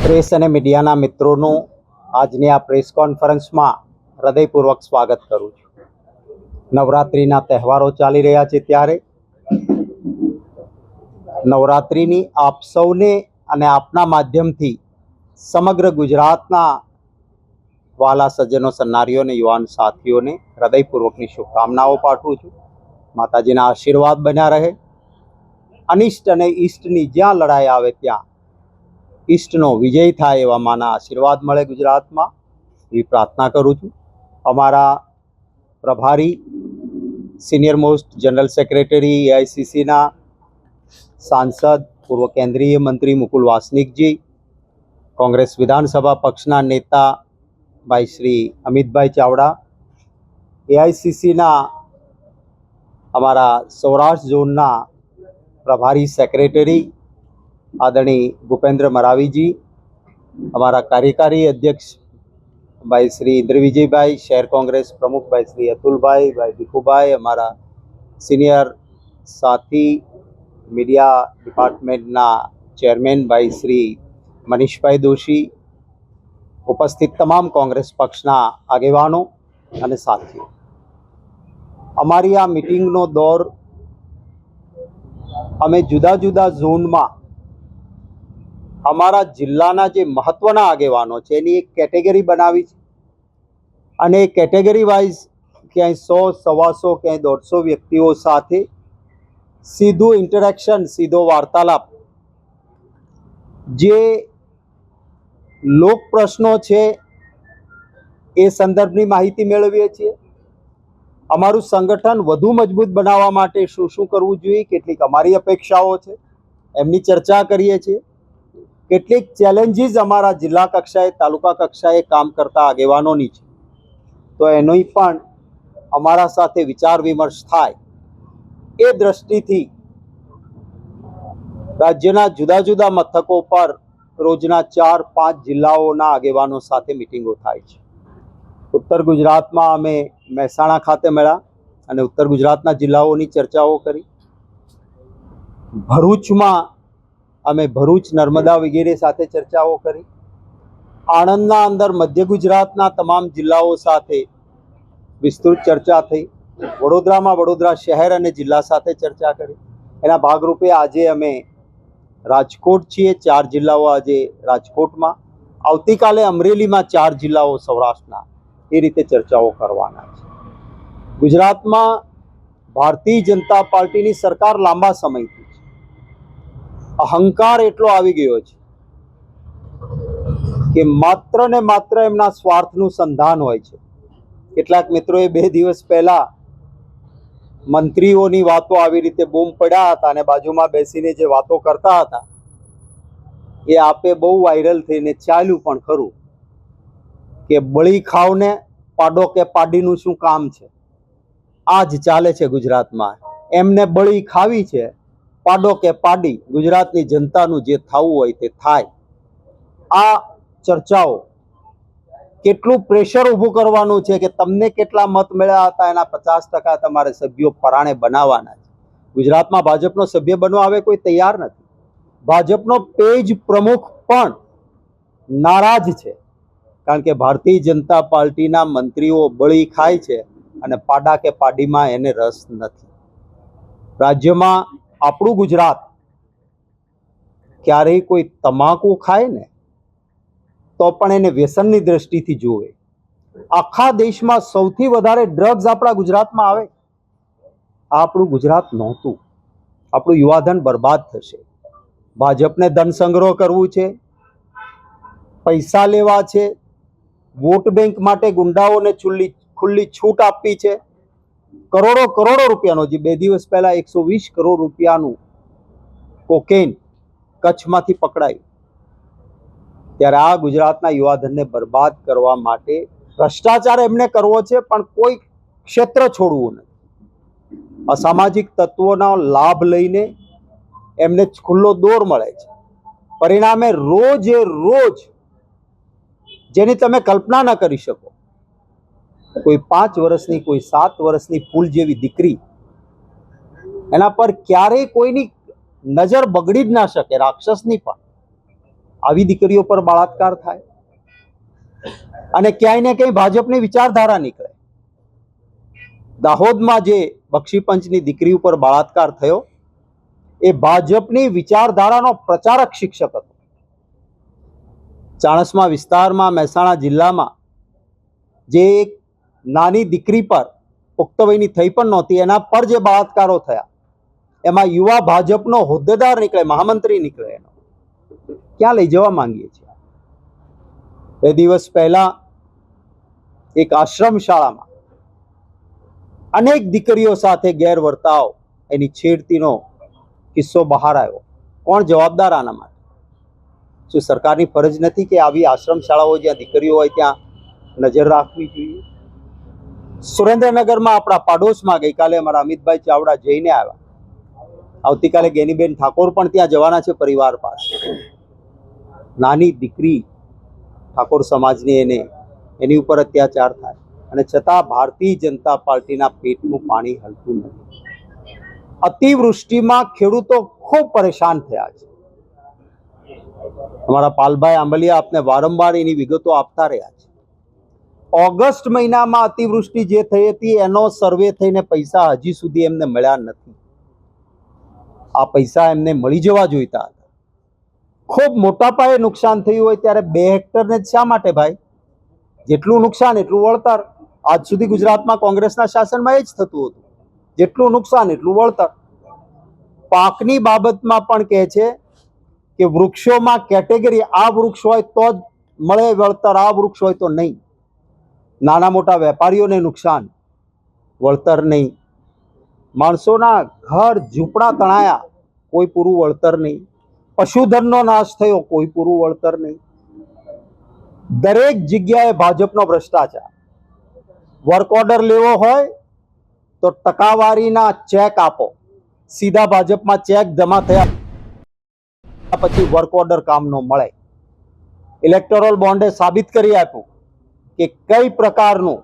Press અને મીડિયાના મિત્રોનું આજની આ પ્રેસ કોન્ફરન્સમાં હૃદયપૂર્વક સ્વાગત કરું છું. નવરાત્રિના તહેવારો ચાલી રહ્યા છે ત્યારે નવરાત્રિની આપ સૌને અને આપના માધ્યમથી સમગ્ર ગુજરાતના વાલા સજ્જનો, સન્નારીઓને, યુવાન સાથીઓને હૃદયપૂર્વકની શુભકામનાઓ પાઠવું છું. માતાજીના આશીર્વાદ બન્યા રહે. અનિષ્ટ અને ઈષ્ટની જ્યાં લડાઈ આવે ત્યાં ઈષ્ટનો વિજય થાય એવા માના આશીર્વાદ મળે ગુજરાતમાં એવી પ્રાર્થના કરું છું. અમારા પ્રભારી સિનિયર મોસ્ટ જનરલ સેક્રેટરી એઆઈસીસીના સાંસદ, પૂર્વ કેન્દ્રીય મંત્રી મુકુલ વાસનિકજી, કોંગ્રેસ વિધાનસભા પક્ષના નેતા ભાઈ શ્રી અમિતભાઈ ચાવડા, એઆઈસીસીના અમારા સૌરાષ્ટ્ર ઝોનના પ્રભારી સેક્રેટરી આદરણીય ભૂપેન્દ્ર મરાવીજી, અમારા કાર્યકારી અધ્યક્ષ ભાઈ શ્રી ઇન્દ્રવિજયભાઈ, શહેર કોંગ્રેસ પ્રમુખ ભાઈ શ્રી અતુલભાઈ, ભાઈ ભીખુભાઈ, અમારા સિનિયર સાથી મીડિયા ડિપાર્ટમેન્ટના ચેરમેન ભાઈ શ્રી મનીષભાઈ દોશી, ઉપસ્થિત તમામ કોંગ્રેસ પક્ષના આગેવાનો અને સાથીઓ, અમારી આ મિટિંગનો દોર અમે જુદા જુદા ઝોનમાં અમારા જિલ્લાના જે મહત્વના આગેવાનો છે એની એક કેટેગરી બનાવી છે અને એ કેટેગરી વાઇઝ ક્યાંય 100, 125, ક્યાંય 150 વ્યક્તિઓ સાથે સીધું ઇન્ટરેક્શન, સીધો વાર્તાલાપ, જે લોક પ્રશ્નો છે એ સંદર્ભની માહિતી મેળવીએ છીએ. અમારું સંગઠન વધુ મજબૂત બનાવવા માટે શું શું કરવું જોઈએ, કેટલીક અમારી અપેક્ષાઓ છે એમની ચર્ચા કરીએ છીએ. કેટલીક ચેલેન્જીસ અમારા જિલ્લા કક્ષાએ, તાલુકા કક્ષાએ કામ કરતા આગેવાનોની છે, તો એની પણ અમારા સાથે વિચાર વિમર્શ થાય એ દ્રષ્ટિથી રાજ્યના જુદા જુદા મથકો પર રોજના 4-5 જિલ્લાઓના આગેવાનો સાથે મિટિંગો થાય છે. ઉત્તર ગુજરાતમાં અમે મહેસાણા ખાતે મળ્યા અને ઉત્તર ગુજરાતના જિલ્લાઓની ચર્ચાઓ કરી. ભરૂચમાં અમે ભરૂચ, નર્મદા વગેરે સાથે ચર્ચાઓ કરી. આણંદના અંદર મધ્ય ગુજરાતના તમામ જિલ્લાઓ સાથે વિસ્તૃત ચર્ચા થઈ. વડોદરામાં વડોદરા શહેર અને જિલ્લા સાથે ચર્ચા કરી. એના ભાગરૂપે આજે અમે રાજકોટ છીએ, 4 જિલ્લાઓ આજે રાજકોટમાં, આવતીકાલે અમરેલીમાં 4 જિલ્લાઓ સૌરાષ્ટ્રના, એ રીતે ચર્ચાઓ કરવાના છે. ગુજરાતમાં ભારતીય જનતા પાર્ટીની સરકાર લાંબા સમયથી છે. અહંકાર એટલો આવી ગયો છે કે માત્ર ને માત્ર એમના સ્વાર્થનું સંધાન હોય છે. કેટલાક મિત્રોએ 2 દિવસ પહેલા મંત્રીઓની વાતો આવી રીતે બૂમ પડ્યા હતા અને બાજુમાં બેસીને જે વાતો કરતા હતા એ આપે બહુ વાયરલ થઈને ચાલ્યું પણ ખરું કે બળી ખાવને પાડો કે પાડીનું શું કામ છે. આ જ ચાલે છે ગુજરાતમાં. એમને બળી ખાવી છે, પાડો કે પાડી ગુજરાતની જનતાનું જે થવું હોય તે થાય. આ ચર્ચાઓ કેટલું પ્રેશર ઊભું કરવાનું છે કે તમને કેટલા મત મળ્યા હતા એના 50% તમારે સભ્યો પરાણે બનાવવાના છે. ગુજરાતમાં ભાજપનો સભ્ય બનવા હવે કોઈ તૈયાર નથી. ભાજપનો પેજ પ્રમુખ પણ નારાજ છે, કારણ કે ભારતીય જનતા પાર્ટીના મંત્રીઓ બળી ખાય છે અને પાડા કે પાડીમાં એને રસ નથી. રાજ્યમાં આપણું ગુજરાત ક્યારેય કોઈ તમાકુ ખાય ને તો પણ એને વ્યસનની દ્રષ્ટિથી જોવે. આખા દેશમાં સૌથી વધારે ડ્રગ્સ આપણા ગુજરાતમાં આવે. આ આપણું ગુજરાત નહોતું. આપણું યુવાધન બરબાદ થશે. ભાજપને ધન સંગ્રહ કરવું છે, પૈસા લેવા છે, વોટ બેંક માટે ગુંડાઓને ખુલ્લી છૂટ આપવી છે. કરોડો રૂપિયાનો, જે 2 દિવસ પહેલા 120 કરોડ રૂપિયાનું કોકેન કચ્છમાંથી પકડાયું. ત્યારે આ ગુજરાતના યુવાધનને બરબાદ કરવા માટે ભ્રષ્ટાચાર એમને કરવો છે, પણ કોઈ ક્ષેત્ર છોડવું નથી. અસામાજિક તત્વોના લાભ લઈને એમને ખુલ્લો દોર મળે છે. પરિણામે રોજે રોજ જેની તમે કલ્પના ન કરી શકો, કોઈ 5 વર્ષની, કોઈ 7 વર્ષની ફૂલ જેવી દીકરી, એના પર ક્યારેય કોઈની નજર બગડી જ ના શકે, રાક્ષસની પણ. આવી દીકરીઓ પર બળાત્કાર થાય અને ક્યાંય ને ક્યાંય ભાજપની વિચારધારા નીકળે. દાહોદમાં જે બક્ષીપંચની દીકરી ઉપર બળાત્કાર થયો એ ભાજપની વિચારધારાનો પ્રચારક શિક્ષક હતો. ચાણસ્મા વિસ્તારમાં મહેસાણા જિલ્લામાં જે એક નાની દીકરી પર પુખ્ત વયની થઈ પણ નહોતી એના પર જે બળાત્કારો થયા એમાં યુવા ભાજપનો હોદ્દેદાર નીકળે, મહામંત્રી નીકળે. એનો ક્યાં લઈ જવા માંગીએ છીએ? 2 દિવસ પહેલા એક આશ્રમ શાળામાં અનેક દીકરીઓ સાથે ગેરવર્તાવ, એની છેડતીનો કિસ્સો બહાર આવ્યો. કોણ જવાબદાર આના માટે? શું સરકારની ફરજ નથી કે આવી આશ્રમ શાળાઓ જ્યાં દીકરીઓ હોય ત્યાં નજર રાખવી જોઈએ? સુરેન્દ્રનગરમાં આપણા પાડોશમાં ગઈકાલે અમારા અમિતભાઈ ચાવડા જઈને આવ્યા. આવતીકાલે ગેનીબેન ઠાકોર પણ ત્યાં જવાના છે પરિવાર પાસે. નાની દીકરી ઠાકોર સમાજની એની ઉપર અત્યાચાર થાય અને છતાં ભારતીય જનતા પાર્ટીના પેટનું પાણી હલતું નથી. અતિવૃષ્ટિમાં ખેડૂતો ખૂબ પરેશાન થયા છે. અમારા પાલભાઈ આંબલિયા આપને વારંવાર એની વિગતો આપતા રહ્યા છે. ઓગસ્ટ મહિનામાં અતિવૃષ્ટિ જે થઈ હતી એનો સર્વે થઈને પૈસા હજી સુધી એમને મળ્યા નથી. આ પૈસા એમને મળી જવા જોઈતા હતા. ખૂબ મોટા પાયે નુકસાન થયું હોય ત્યારે 2 હેક્ટરને શા માટે ભાઈ? જેટલું નુકસાન એટલું વળતર. આજ સુધી ગુજરાતમાં કોંગ્રેસના શાસનમાં એ જ થતું હતું, જેટલું નુકસાન એટલું વળતર. પાકની બાબતમાં પણ કહે છે કે વૃક્ષોમાં કેટેગરી, આ વૃક્ષ હોય તો જ મળે વળતર, આ વૃક્ષ હોય તો નહીં. નાના મોટા વેપારીઓને નુકસાન, વળતર નહીં. માણસોના ઘર ઝૂંપડા તણાયા, કોઈ પૂરું વળતર નહીં. પશુધનનો નાશ થયો, કોઈ પૂરું વળતર નહીં. દરેક જગ્યાએ ભાજપનો ભ્રષ્ટાચાર. વર્ક ઓર્ડર લેવો હોય તો ટકાવારીના ચેક આપો. સીધા ભાજપમાં ચેક જમા થયા પછી વર્ક ઓર્ડર કામ ન મળે. ઇલેક્ટોરલ બોન્ડે સાબિત કરી આપ્યું કે કઈ પ્રકારનું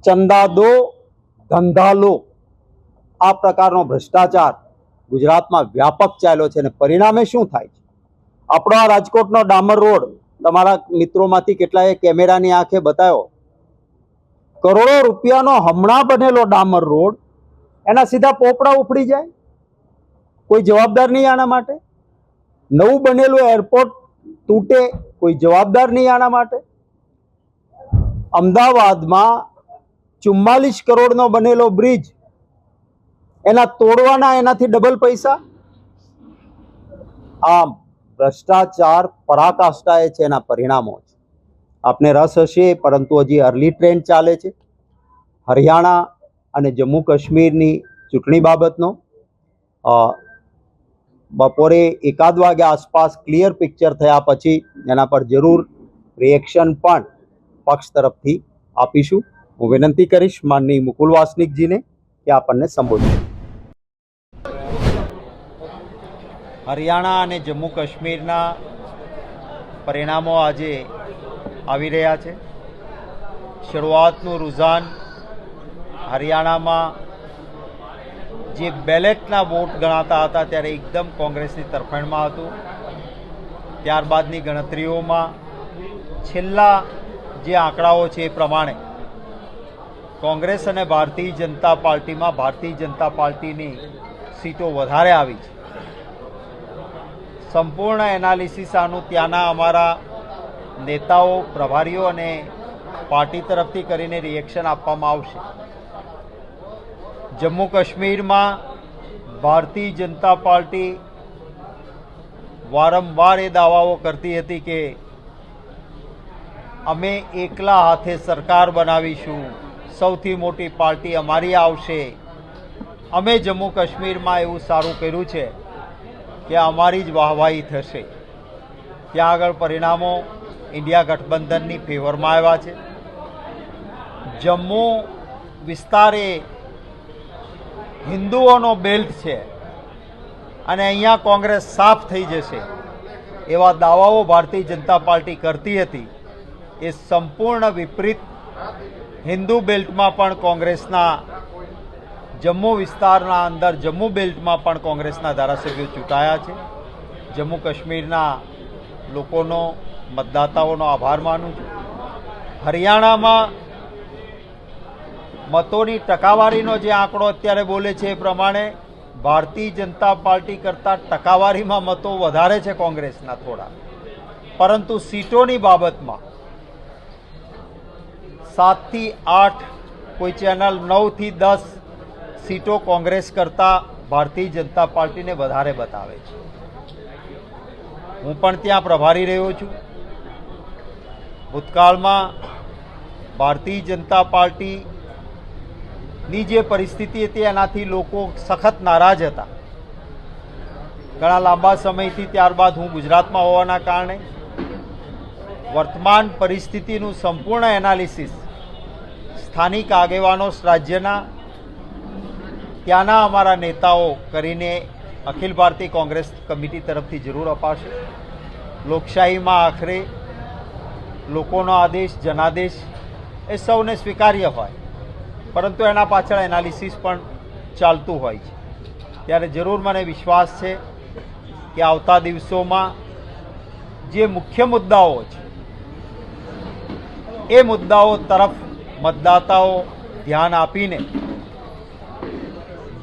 ચંદા દો ધંધા લો, આ પ્રકારનો ભ્રષ્ટાચાર ગુજરાતમાં વ્યાપક ચાલ્યો છે. અને પરિણામે શું થાય છે? આપણો આ રાજકોટનો ડામર રોડ તમારા મિત્રોમાંથી કેટલાએ કેમેરાની આંખે બતાવ્યો. કરોડો રૂપિયાનો હમણાં બનેલો ડામર રોડ, એના સીધા પોપડા ઉફડી જાય. કોઈ જવાબદાર નહીં આના માટે. નવું બનેલું એરપોર્ટ તૂટે, કોઈ જવાબદાર નહીં આના માટે. અમદાવાદમાં 44 કરોડનો બનેલો બ્રિજ, એના તોડવાના એનાથી ડબલ પૈસા. આમ ભ્રષ્ટાચાર પરાકાષ્ઠાએ છે, એના પરિણામો છે. આપને રસ હશે, પરંતુ હજી અર્લી ટ્રેન્ડ ચાલે છે હરિયાણા અને જમ્મુ કાશ્મીરની ચૂંટણી બાબતનો. બપોરે 1 વાગ્યા આસપાસ ક્લિયર પિક્ચર થયા પછી એના પર જરૂર રિએક્શન પણ પક્ષ તરફથી આપીશું. હું વિનંતી કરીશ માનની મુકુલ વાસનિકજીને કે આપણને સંબોધે. હરિયાણા અને જમ્મુ કાશ્મીરના પરિણામો આજે આવી રહ્યા છે. શરૂઆતનું રુઝાન હરિયાણામાં જે બેલેટના વોટ ગણાતા હતા ત્યારે એકદમ કોંગ્રેસની તરફેણમાં હતું. ત્યારબાદની ગણતરીઓમાં છેલ્લા જે આંકડાઓ છે એ પ્રમાણે કોંગ્રેસ અને ભારતીય જનતા પાર્ટીમાં ભારતીય જનતા પાર્ટીની સીટો વધારે આવી છે. સંપૂર્ણ એનાલિસિસ આનું ત્યાંના અમારા નેતાઓ, પ્રભારીઓ અને પાર્ટી તરફથી કરીને રિએક્શન આપવામાં આવશે. જમ્મુ કાશ્મીરમાં ભારતીય જનતા પાર્ટી વારંવાર એ દાવાઓ કરતી હતી કે અમે એકલા હાથે સરકાર બનાવીશું, સૌથી મોટી પાર્ટી અમારી આવશે, અમે જમ્મુ કાશ્મીરમાં એવું સારું કર્યું છે કે અમારી જ વાહવાહી થશે. ત્યાં આગળ પરિણામો ઇન્ડિયા ગઠબંધનની ફેવરમાં આવ્યા છે. જમ્મુ વિસ્તાર એ હિન્દુઓનો બેલ્ટ છે અને અહીંયા કોંગ્રેસ સાફ થઈ જશે એવા દાવાઓ ભારતીય જનતા પાર્ટી કરતી હતી. એ સંપૂર્ણ વિપરીત. હિન્દુ બેલ્ટમાં પણ કોંગ્રેસના, જમ્મુ વિસ્તારના અંદર જમ્મુ બેલ્ટમાં પણ કોંગ્રેસના ધારાસભ્યો ચૂંટાયા છે. જમ્મુ કાશ્મીરના લોકોનો મતદાતાઓનો આભાર માનું છું. હરિયાણામાં મતોની ટકાવારીનો જે આંકડો અત્યારે બોલે છે એ પ્રમાણે ભારતીય જનતા પાર્ટી કરતાં ટકાવારીમાં મતો વધારે છે કોંગ્રેસના થોડા, પરંતુ સીટોની બાબતમાં 7 થી 8, કોઈ ચેનલ 9 થી 10 સીટો કોંગ્રેસ કરતાં ભારતીય જનતા પાર્ટીને વધારે બતાવે છે. હું પણ ત્યાં પ્રભારી રહ્યો છું. ભૂતકાળમાં ભારતીય જનતા પાર્ટીની જે પરિસ્થિતિ હતી એનાથી લોકો સખત નારાજ હતા. ઘણા લાંબા સમયથી ત્યારબાદ હું ગુજરાતમાં હોવાના કારણે વર્તમાન પરિસ્થિતિનું સંપૂર્ણ એનાલિસિસ સ્થાનિક આગેવાનો રાજ્યના ત્યાંના અમારા નેતાઓ કરીને અખિલ ભારતીય કોંગ્રેસ કમિટી તરફથી જરૂર અપાશે. લોકશાહીમાં આખરે લોકોનો આદેશ જનાદેશ એ સૌને સ્વીકાર્ય હોય, પરંતુ એના પાછળ એનાલિસિસ પણ ચાલતું હોય છે. ત્યારે જરૂર મને વિશ્વાસ છે કે આવતા દિવસોમાં જે મુખ્ય મુદ્દાઓ છે એ મુદ્દાઓ તરફ મતદાતાઓ ધ્યાન આપીને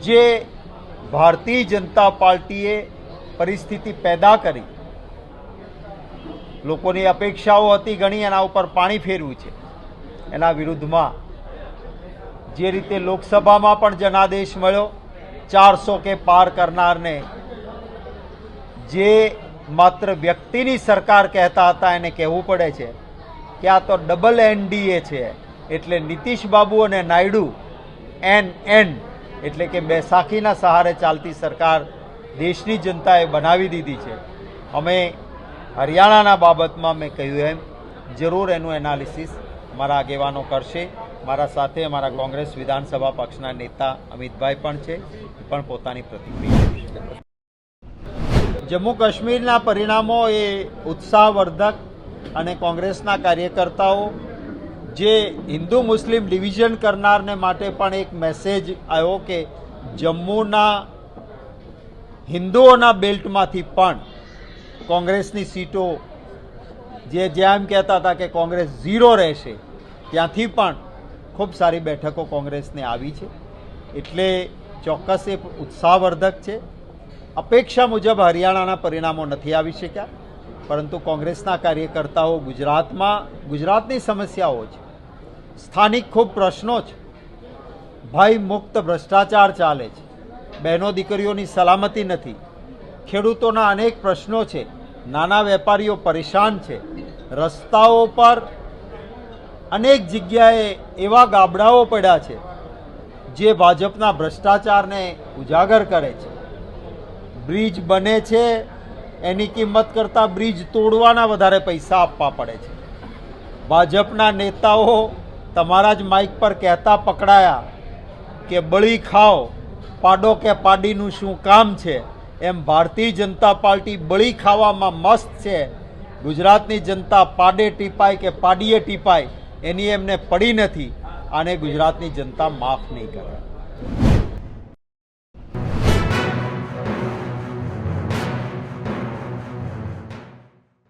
જે ભારતીય જનતા પાર્ટીએ પરિસ્થિતિ પેદા કરી, લોકોની અપેક્ષાઓ હતી ઘણી, એના ઉપર પાણી ફેરવ્યું છે. એના વિરુદ્ધમાં જે રીતે લોકસભામાં પણ જનાદેશ મળ્યો, 400 કે પાર કરનારને જે માત્ર વ્યક્તિની સરકાર કહેતા હતા એને કહેવું પડે છે કે આ તો ડબલ NDA છે, એટલે નીતિશ બાબુ અને નાયડુ NN એટલે કે બેસાખીના સહારે ચાલતી સરકાર દેશની જનતાએ બનાવી દીધી છે. અમે હરિયાણાના બાબતમાં મેં કહ્યું એમ જરૂર એનું એનાલિસિસ મારા આગેવાનો કરશે. મારા સાથે અમારા કોંગ્રેસ વિધાનસભા પક્ષના નેતા અમિતભાઈ પણ છે, એ પણ પોતાની પ્રતિક્રિયા આપશે. જમ્મુ કાશ્મીરના પરિણામો એ ઉત્સાહવર્ધક અને કોંગ્રેસના કાર્યકર્તાઓ જે હિન્દુ મુસ્લિમ ડિવિઝન કરનારને માટે પણ એક મેસેજ આવ્યો કે જમ્મુના હિન્દુઓના બેલ્ટમાંથી પણ કોંગ્રેસની સીટો જે જેમ કહેતા હતા કે કોંગ્રેસ 0 રહેશે, ત્યાંથી પણ ખૂબ સારી બેઠકો કોંગ્રેસને આવી છે. એટલે ચોક્કસ એ ઉત્સાહવર્ધક છે. અપેક્ષા મુજબ હરિયાણાના પરિણામો નથી આવી શક્યા, પરંતુ કોંગ્રેસના કાર્યકર્તાઓ ગુજરાતની સમસ્યાઓ છે, સ્થાનિક ખૂબ પ્રશ્નો છે, ભય મુક્ત ભ્રષ્ટાચાર ચાલે છે, બહેનો દીકરીઓની સલામતી નથી, ખેડૂતોના અનેક પ્રશ્નો છે, નાના વેપારીઓ પરેશાન છે, રસ્તાઓ પર અનેક જગ્યાએ એવા ગાબડાઓ પડ્યા છે જે ભાજપના ભ્રષ્ટાચારને ઉજાગર કરે છે. બ્રિજ બને છે એની કિંમત કરતાં બ્રિજ તોડવાના વધારે પૈસા આપવા પડે છે. ભાજપના નેતાઓ તમારા જ માઇક પર કહેતા પકડાયા કે બળી ખાઓ, પાડો કે પાડીનું શું કામ છે. એમ ભારતીય જનતા પાર્ટી બળી ખાવામાં મસ્ત છે. ગુજરાતની જનતા પાડે ટીપાય કે પાડીએ ટીપાય એની એમને પડી નથી. આને ગુજરાતની જનતા માફ નહીં કરે.